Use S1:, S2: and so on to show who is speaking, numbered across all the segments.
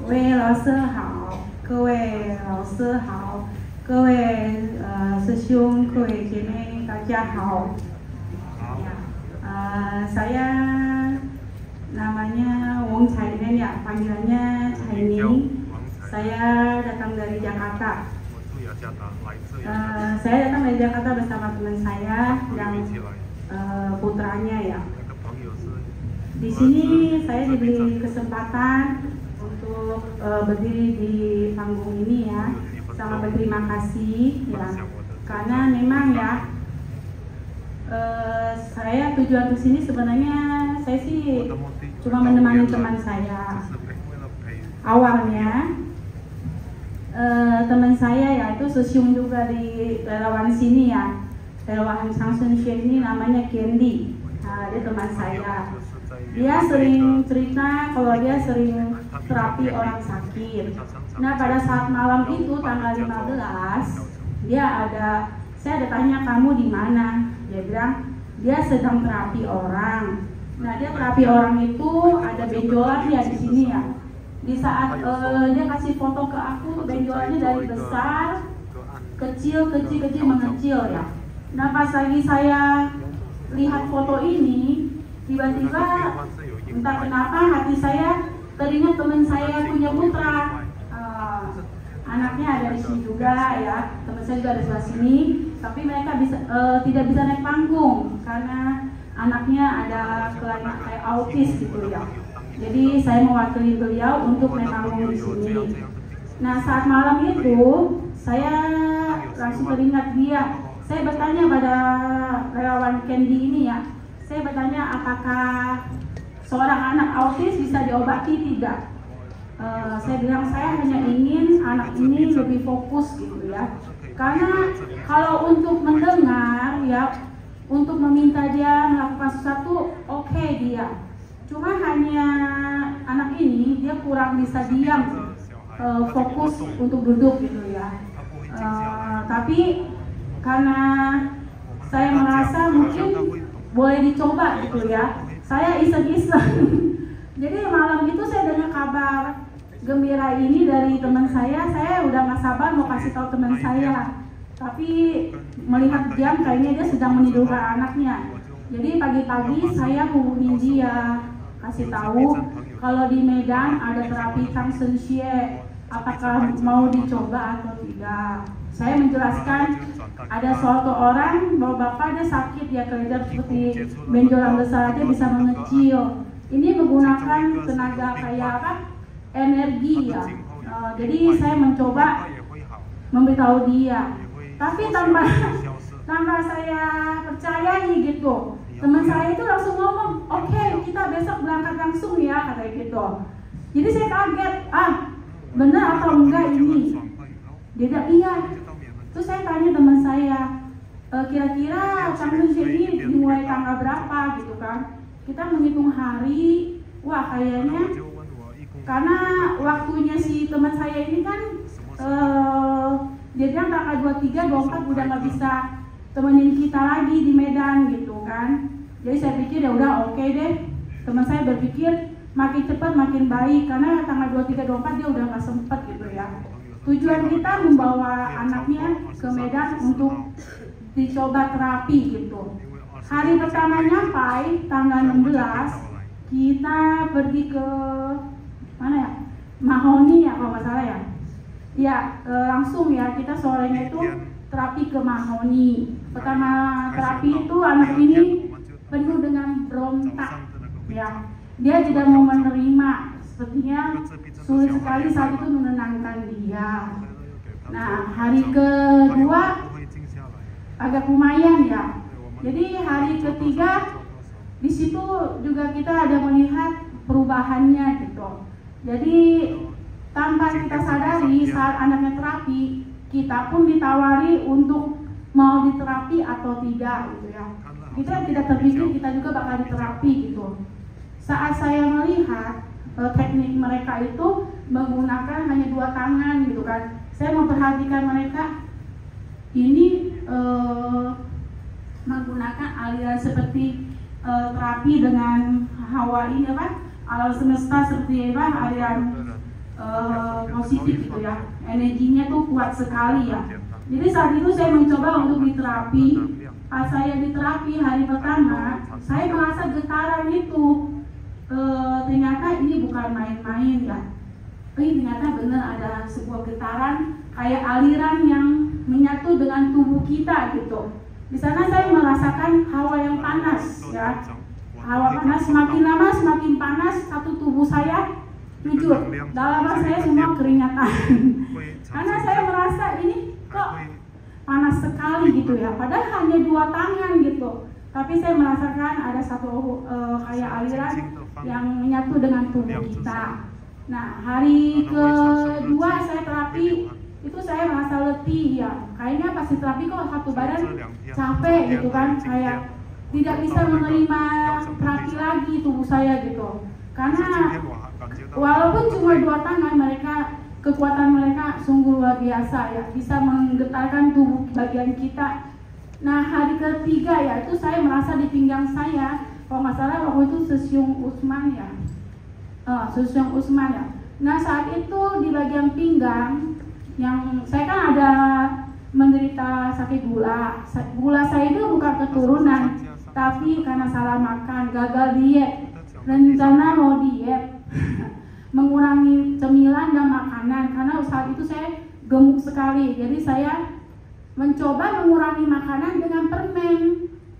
S1: 位老师好，各位老师好，各位师兄、各位姐妹，大家好。Saya namanya Wong Chaining ya, panggilannya Chaining. Saya datang dari Jakarta. Saya datang dari Jakarta bersama teman saya yang putranya ya. Di sini saya diberi kesempatan untuk berdiri di panggung ini ya. Sangat berterima kasih ya. Karena memang ya saya tujuan ke sini sebenarnya saya sih cuma menemani teman saya. Awalnya teman saya yaitu Susyung juga di relawan sini ya. Relawan Changsun Shen ini namanya Candy. Dia teman saya. Dia sering cerita kalau dia sering terapi orang sakit. Nah pada saat malam itu tanggal 15 saya ada tanya kamu di mana? Dia bilang dia sedang terapi orang. Nah dia terapi orang itu ada benjolan ya di sini ya. Di saat dia kasih foto ke aku benjolannya dari besar, kecil mengecil ya. Nah pas lagi saya lihat foto ini tiba-tiba entah kenapa hati saya teringat teman saya punya putra. Anaknya ada di sini juga ya, teman saya juga ada di sebelah sini, tapi mereka tidak bisa naik panggung karena anaknya ada kelainan kayak autis gitu ya. Jadi saya mewakili beliau untuk naik panggung di sini. Nah saat malam itu saya langsung teringat dia. Saya bertanya pada relawan Candy ini ya. Saya bertanya apakah seorang anak autis bisa diobati tidak? Saya bilang saya hanya ingin anak ini lebih fokus gitu ya. Karena kalau untuk mendengar ya, untuk meminta dia melakukan sesuatu, oke dia. Cuma hanya anak ini dia kurang bisa diam, fokus untuk duduk gitu ya. Tapi karena saya merasa mungkin boleh dicoba gitu ya. Saya iseng-iseng. Jadi malam itu saya dengar kabar gembira ini dari teman saya udah gak sabar mau kasih tahu teman saya. Tapi melihat jam kayaknya dia sedang menidurkan anaknya. Jadi pagi-pagi saya hubungi dia, kasih tahu kalau di Medan ada terapi Changsun Xie, apakah mau dicoba atau tidak. Saya menjelaskan ada suatu orang bahwa bapak dia sakit ya, keledar seperti benjolan besar aja bisa mengecil. Ini menggunakan tenaga kayak apa? Energi ya. Jadi saya mencoba memberitahu dia. Tapi tanpa saya percayai gitu. Teman saya itu langsung ngomong, oke, kita besok berangkat langsung ya, katanya gitu. Jadi saya kaget, benar atau enggak ini? Dia bilang iya. Terus saya tanya teman saya, kira-kira Changsun Xie ini dimulai tanggal berapa gitu kan? Kita menghitung hari, wah kayaknya karena waktunya si teman saya ini kan dia bilang tanggal 23, 24 udah nggak bisa temenin kita lagi di Medan gitu kan. Jadi saya pikir ya udah oke deh. Teman saya berpikir makin cepat makin baik karena tanggal 23, 24 dia udah nggak sempet gitu ya. Tujuan kita membawa anaknya ke Medan untuk dicoba terapi gitu. Hari pertama nyampai tanggal 16 kita pergi ke mana ya? Mahoni ya kalau nggak salah ya. Ya langsung ya kita sorenya itu terapi ke Mahoni. Pertama terapi itu anak ini penuh dengan berontak ya. Dia tidak mau menerima, sepertinya sulit sekali saat itu menenangkan dia. Nah hari kedua agak lumayan ya. Jadi hari ketiga di situ juga kita ada melihat perubahannya gitu. Jadi tanpa kita sadari saat anaknya terapi, kita pun ditawari untuk mau diterapi atau tidak gitu ya. Kita tidak terpikir kita juga bakal diterapi gitu. Saat saya melihat teknik mereka itu menggunakan hanya 2 tangan gitu kan. Saya memperhatikan mereka ini menggunakan aliran seperti terapi dengan hawa ini apa? Alam semesta seperti apa? Aliran positif gitu ya, energinya tuh kuat sekali ya. Jadi saat itu saya mencoba untuk diterapi. Pas saya diterapi hari pertama, saya merasa getaran itu ternyata ini bukan main-main ya. Ternyata benar ada sebuah getaran kayak aliran yang menyatu dengan tubuh kita gitu. Di sana saya merasakan hawa yang panas ya. Hawa panas semakin lama semakin panas, satu tubuh saya jujur, dalaman saya semua keringatan. Karena saya merasa ini kok panas sekali gitu ya. Padahal hanya 2 tangan gitu. Tapi saya merasakan ada satu kayak aliran yang menyatu dengan tubuh kita. Nah, hari kedua saya terapi, itu saya merasa letih ya. Kayaknya pas terapi kok satu badan capek gitu kan, kayak tidak bisa menerima terapi lagi tubuh saya gitu. Karena walaupun cuma 2 tangan, kekuatan mereka sungguh luar biasa ya, bisa menggetarkan tubuh bagian kita. Nah, hari ketiga ya, itu saya merasa di pinggang saya, kalau nggak salah waktu itu Sesiung Usman ya. Sesiung Usman ya. Nah, saat itu di bagian pinggang, yang saya kan ada menderita sakit gula. Gula saya itu bukan keturunan, tapi karena salah makan, gagal diet, rencana mau diet, mengurangi cemilan dan makanan. Karena saat itu saya gemuk sekali, jadi saya mencoba mengurangi makanan dengan permen.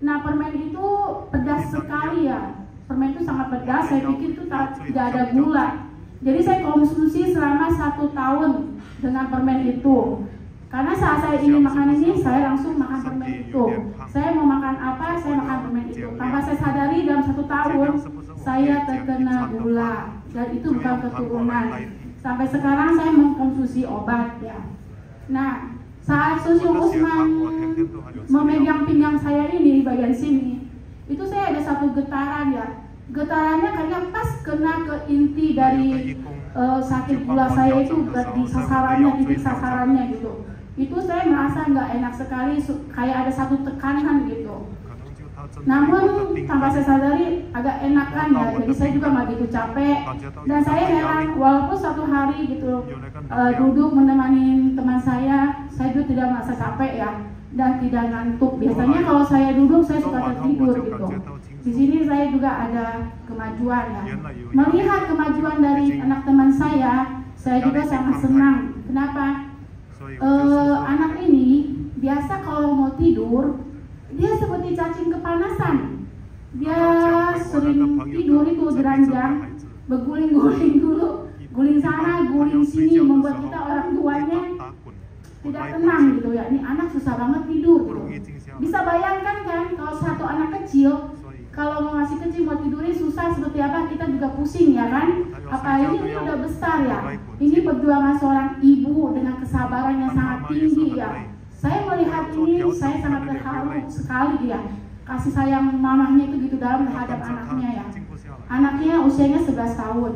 S1: Nah, permen itu pedas sekali ya. Permen itu sangat pedas, saya pikir itu tidak ada gula. Jadi saya konsumsi selama 1 tahun dengan permen itu. Karena saat saya ingin makan ini, saya langsung makan permen itu. Saya mau makan apa, saya makan permen itu. Tanpa saya sadari dalam 1 tahun, saya terkena gula. Dan itu bukan keturunan. Sampai sekarang saya mengkonsumsi obat ya. Nah, saat Sesiung Usman memegang pinggang saya ini di bagian sini, itu saya ada satu getaran ya. Getarannya kayaknya pas kena ke inti dari sakit gula saya itu, di sasarannya, titik sasarannya gitu. Itu saya merasa nggak enak sekali, kayak ada satu tekanan gitu. Namun tanpa saya sadari agak enakan ya, jadi saya juga nggak gitu capek. Dan saya heran, walaupun 1 hari gitu duduk menemani teman saya juga tidak merasa capek ya, dan tidak ngantuk. Biasanya kalau saya duduk saya suka tertidur gitu. Di sini saya juga ada kemajuan ya. Melihat kemajuan dari anak teman saya juga sangat senang. Kenapa? Anak ini biasa kalau mau tidur, dia seperti cacing kepanasan. Dia sering tidur itu beranjang, berguling-guling dulu, guling sana, guling sini, membuat kita orang tuanya tidak tenang gitu ya. Ini anak susah banget tidur gitu. Bisa bayangkan kan kalau satu anak kecil, kalau mau masih kecil mau tidurin susah seperti apa, kita juga pusing ya kan. Apalagi ini udah besar ya. Ini perjuangan seorang ibu dengan kesabaran yang sangat tinggi ya. Saya melihat ini, saya sangat terharu sekali ya. Kasih sayang mamahnya itu gitu dalam terhadap anaknya ya. Anaknya usianya 11 tahun.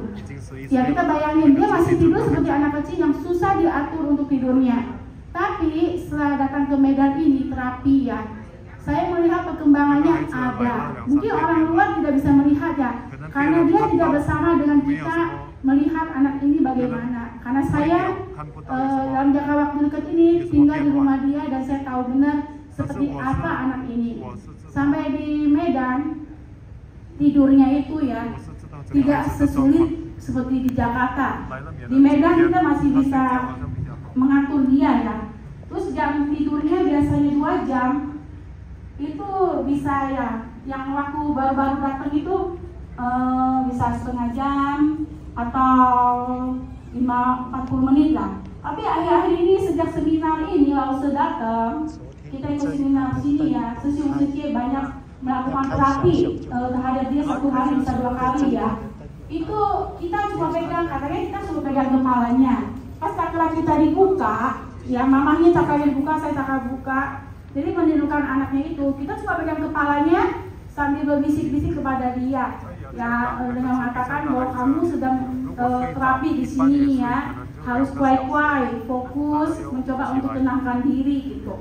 S1: Ya kita bayangin, dia masih tidur seperti anak kecil yang susah diatur untuk tidurnya. Tapi setelah datang ke Medan ini terapi ya, saya melihat perkembangannya ada. Mungkin orang luar tidak bisa melihat ya, karena dia tidak bersama dengan kita melihat anak ini bagaimana. Karena saya dalam jangka waktu dekat ini tinggal di rumah dia dan saya tahu benar seperti apa anak ini. Sampai di Medan tidurnya itu ya tidak sesulit seperti di Jakarta. Di Medan kita masih bisa mengatur dia ya. Terus jam tidurnya biasanya 2 jam. Itu bisa ya, yang waktu baru-baru datang itu bisa setengah jam atau 40 menit lah. Tapi akhir-akhir ini sejak seminar ini lalu datang, kita ikut seminar sini ya, Sesiung banyak melakukan terapi terhadap dia 1 hari bisa 2 kali ya. Itu kita cuma pegang, katanya kita suruh pegang kepalanya. Pas saklar kita dibuka, ya mamanya saklar dibuka, saya saklar buka. Jadi menirukan anaknya itu, kita cuma pegang kepalanya sambil berbisik-bisik kepada dia, ya dengan mengatakan bahwa kamu sedang terapi di sini ya, harus kuai-kuai, fokus, mencoba untuk tenangkan diri gitu.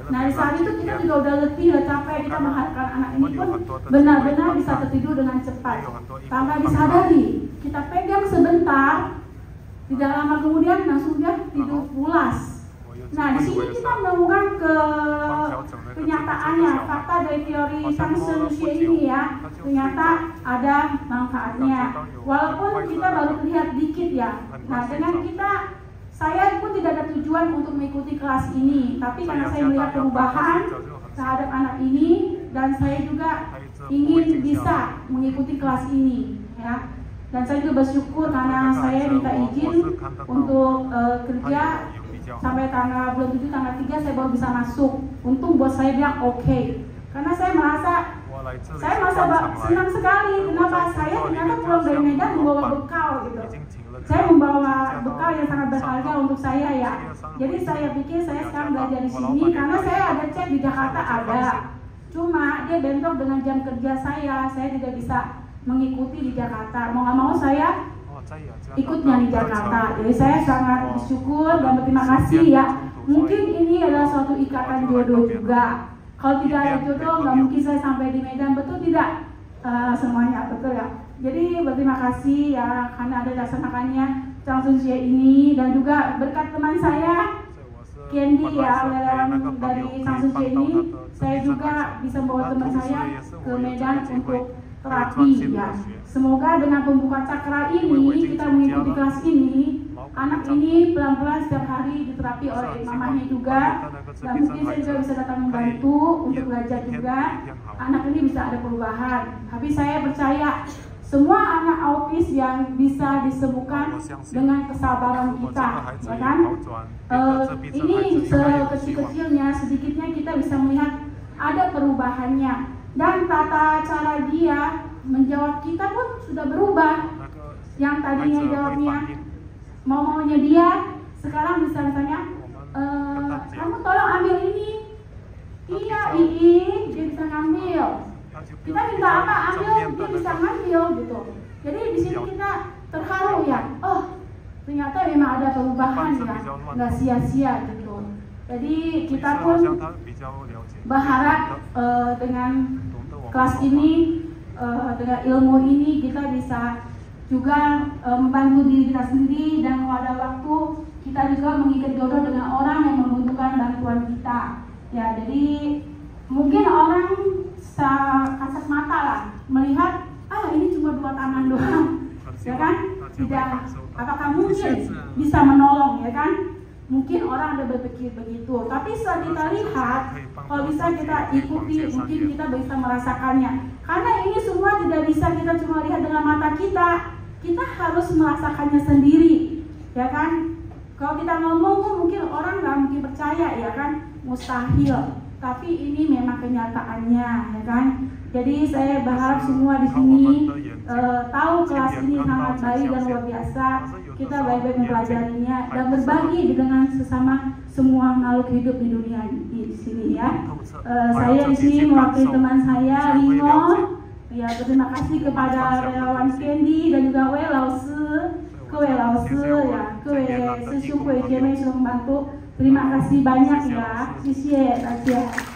S1: Nah di saat itu kita juga udah letih, udah capek, kita mengharapkan anak ini pun benar-benar bisa tertidur dengan cepat. Tanpa disadari, kita pegang sebentar, Tidak lama kemudian langsung dia tidur pulas. Nah, di sini kita menemukan kenyataannya, fakta dari teori Sansen ini ya, ternyata ada manfaatnya. Walaupun kita baru terlihat dikit ya. Nah, dengan saya pun tidak ada tujuan untuk mengikuti kelas ini, tapi karena saya melihat perubahan terhadap anak ini, dan saya juga ingin bisa mengikuti kelas ini ya. Dan saya juga bersyukur karena saya minta izin untuk kerja sampai belum 3 saya baru bisa masuk. Untung bos saya bilang oke. Karena saya merasa senang sekali. Kenapa? Saya ternyata pulang dari Medan membawa bekal gitu. Saya membawa bekal yang sangat berharga untuk saya ya. Jadi saya pikir saya sekarang belajar di sini karena saya ada chat di Jakarta ada. Cuma dia bentrok dengan jam kerja saya tidak bisa mengikuti di Jakarta. Mau nggak mau saya ikutnya di Jakarta. Jadi saya sangat bersyukur dan berterima kasih ya. Mungkin ini adalah suatu ikatan jodoh juga. Kalau tidak ada jodoh, nggak mungkin saya sampai di Medan, betul tidak? Semuanya betul ya. Jadi berterima kasih ya karena ada dilaksanakannya Sansen ini, dan juga berkat teman saya Candy ya, relawan dari Sansen ini, saya juga bisa membawa teman saya ke Medan untuk terapi ya. Semoga dengan pembuka cakra ini, kita mengikuti kelas ini, anak ini pelan-pelan setiap hari diterapi oleh mamanya juga, dan mungkin saya juga bisa datang membantu untuk belajar juga. Anak ini bisa ada perubahan. Tapi saya percaya semua anak autis yang bisa disembuhkan dengan kesabaran kita, ya kan? Ini sekecil-kecilnya, sedikitnya kita bisa melihat ada perubahannya, dan tata cara dia menjawab kita pun sudah berubah. Yang tadinya jawabnya mau-maunya dia, sekarang misalnya kamu tolong ambil ini. Iya, dia bisa ngambil. Kita minta apa, ambil, dia bisa ngambil gitu. Jadi di sini kita terharu ya. Oh, ternyata memang ada perubahan ya, nggak sia-sia gitu. Jadi kita pun berharap dengan kelas ini, dengan ilmu ini kita bisa juga membantu diri kita sendiri, dan kalau ada waktu kita juga mengikat jodoh dengan orang yang membutuhkan bantuan kita. Ya, jadi mungkin orang kasat mata lah melihat ini cuma 2 tangan doang, ya kan? Tidak, apakah mungkin bisa menolong, ya kan? Mungkin orang ada berpikir begitu, tapi setelah kita lihat, kalau bisa kita ikuti, mungkin kita bisa merasakannya. Karena ini semua tidak bisa kita cuma lihat dengan mata kita harus merasakannya sendiri, ya kan? Kalau kita ngomong mungkin orang nggak mungkin percaya, ya kan? Mustahil. Tapi ini memang kenyataannya, ya kan? Jadi saya berharap semua di sini tahu kelas ini sangat baik dan luar biasa. Kita baik-baik mempelajarinya dan berbagi dengan sesama semua makhluk hidup di dunia di sini ya. Saya di sini mewakili teman saya Lino. Ya, berterima kasih kepada relawan Candy dan juga Wei Laosi, Kewe Laosi ya, Kewe Sesungguh Jemai sudah membantu. Terima kasih banyak ya. Terima kasih.